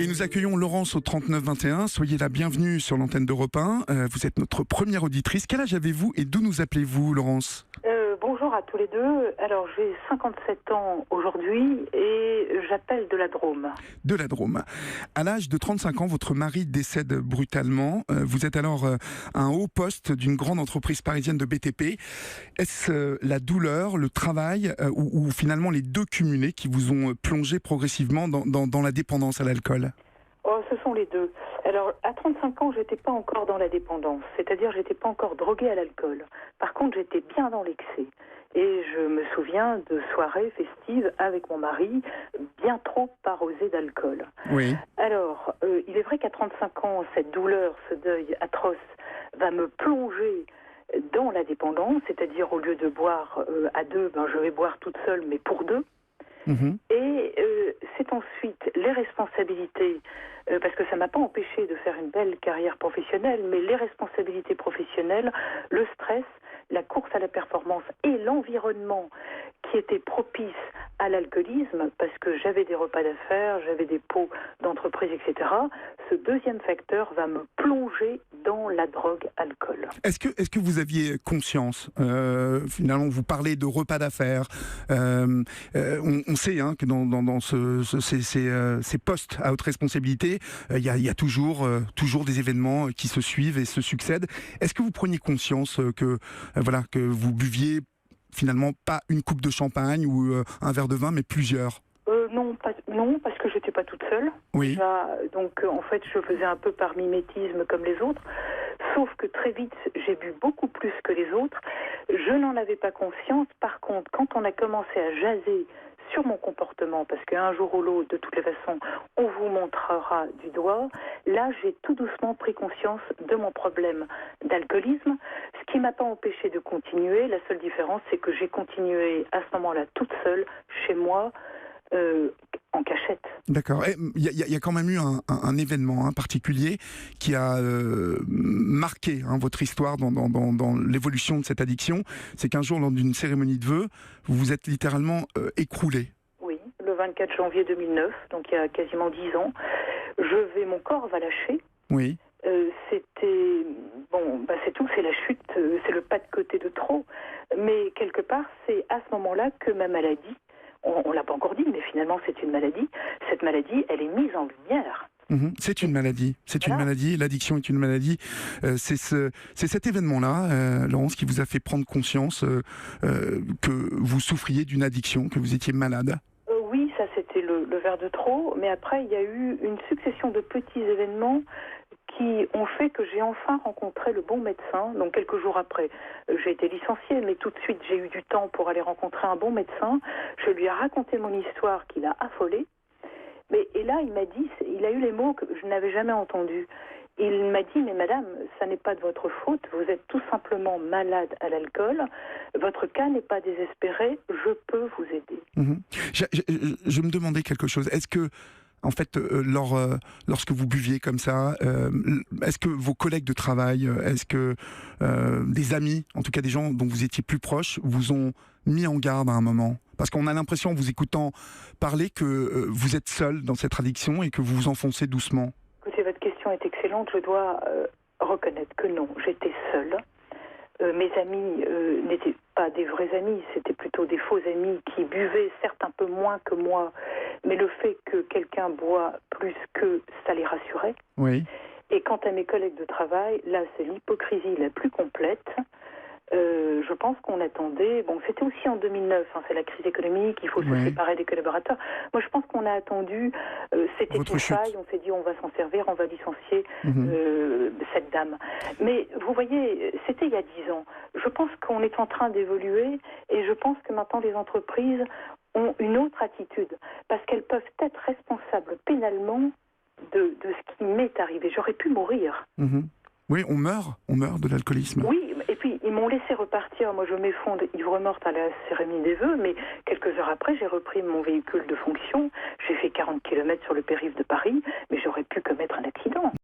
Et nous accueillons Laurence au 3921. Soyez la bienvenue sur l'antenne d'Europe 1. Vous êtes notre première auditrice. Quel âge avez-vous et d'où nous appelez-vous, Laurence ? Bonjour à tous les deux. Alors, j'ai 57 ans aujourd'hui et j'appelle de la Drôme. De la Drôme. À l'âge de 35 ans, votre mari décède brutalement. Vous êtes alors à un haut poste d'une grande entreprise parisienne de BTP. Est-ce la douleur, le travail ou finalement les deux cumulés qui vous ont plongé progressivement dans la dépendance à l'alcool ? Oh, ce sont les deux. Alors, à 35 ans, j'étais pas encore dans la dépendance, c'est-à-dire j'étais pas encore droguée à l'alcool. Par contre, j'étais bien dans l'excès. Et je me souviens de soirées festives avec mon mari, bien trop arrosées d'alcool. Oui. Alors, il est vrai qu'à 35 ans, cette douleur, ce deuil atroce, va me plonger dans la dépendance, c'est-à-dire au lieu de boire à deux, je vais boire toute seule, mais pour deux. Mmh. Et c'est ensuite les responsabilités, parce que ça ne m'a pas empêché de faire une belle carrière professionnelle, mais les responsabilités professionnelles, le stress, la course à la performance et l'environnement qui était propice à l'alcoolisme, parce que j'avais des repas d'affaires, j'avais des pots d'entreprise, etc. Ce deuxième facteur va me plonger dans la drogue-alcool. Est-ce que vous aviez conscience, finalement, vous parlez de repas d'affaires, on sait que dans ces postes à haute responsabilité, il y a toujours des événements qui se suivent et se succèdent. Est-ce que vous preniez conscience que vous buviez finalement pas une coupe de champagne ou un verre de vin, mais plusieurs ? Non, parce que j'étais pas toute seule. Oui. Déjà, donc en fait, je faisais un peu par mimétisme comme les autres. Sauf que très vite, j'ai bu beaucoup plus que les autres. Je n'en avais pas conscience. Par contre, quand on a commencé à jaser sur mon comportement, parce qu'un jour ou l'autre, de toutes les façons, on vous montrera du doigt, là, j'ai tout doucement pris conscience de mon problème d'alcoolisme, ce qui ne m'a pas empêché de continuer. La seule différence, c'est que j'ai continué à ce moment-là toute seule, chez moi, en cachette. D'accord. Il y a quand même eu un événement particulier qui a marqué votre histoire dans l'évolution de cette addiction. C'est qu'un jour, lors d'une cérémonie de vœux, vous vous êtes littéralement écroulé. Oui, le 24 janvier 2009, donc il y a quasiment 10 ans. Mon corps va lâcher. Oui. C'est tout, c'est la chute, c'est le pas de côté de trop. Mais quelque part, c'est à ce moment-là que ma maladie, on ne l'a pas encore dit, mais finalement c'est une maladie. Cette maladie, elle est mise en lumière. C'est une maladie. Voilà. Une maladie. L'addiction est une maladie. C'est cet événement-là, Laurence, qui vous a fait prendre conscience que vous souffriez d'une addiction, que vous étiez malade. Oui, ça c'était le verre de trop. Mais après, il y a eu une succession de petits événements qui ont fait que j'ai enfin rencontré le bon médecin. Donc quelques jours après, j'ai été licenciée, mais tout de suite j'ai eu du temps pour aller rencontrer un bon médecin. Je lui ai raconté mon histoire qui l'a affolée. Et là, il a eu les mots que je n'avais jamais entendus. Il m'a dit, mais madame, ça n'est pas de votre faute, vous êtes tout simplement malade à l'alcool, votre cas n'est pas désespéré, je peux vous aider. Je me demandais quelque chose. Est-ce que, en fait, lorsque vous buviez comme ça, est-ce que vos collègues de travail, est-ce que des amis, en tout cas des gens dont vous étiez plus proches, vous ont mis en garde à un moment ? Parce qu'on a l'impression, en vous écoutant parler, que vous êtes seul dans cette addiction et que vous vous enfoncez doucement. Écoutez, votre question est excellente. Je dois reconnaître que non, j'étais seule. Mes amis n'étaient pas des vrais amis, c'était plutôt des faux amis qui buvaient, certes un peu moins que moi, mais le fait que quelqu'un boit plus qu'eux, ça les rassurait. Oui. Et quant à mes collègues de travail, là, c'est l'hypocrisie la plus complète. Je pense qu'on attendait, c'était aussi en 2009, c'est la crise économique, il faut se séparer des collaborateurs. Moi, je pense qu'on a attendu, c'était une faille, on s'est dit on va s'en servir, on va licencier cette dame. Mais vous voyez, c'était il y a 10 ans. Je pense qu'on est en train d'évoluer et je pense que maintenant les entreprises ont une autre attitude parce qu'elles peuvent être responsables pénalement de ce qui m'est arrivé. J'aurais pu mourir. Oui, on meurt de l'alcoolisme. Oui, et puis ils m'ont laissé repartir. Moi, je m'effondre ivre-morte à la cérémonie des vœux, mais quelques heures après, j'ai repris mon véhicule de fonction. J'ai fait 40 km sur le périph' de Paris, mais j'aurais pu commettre un accident.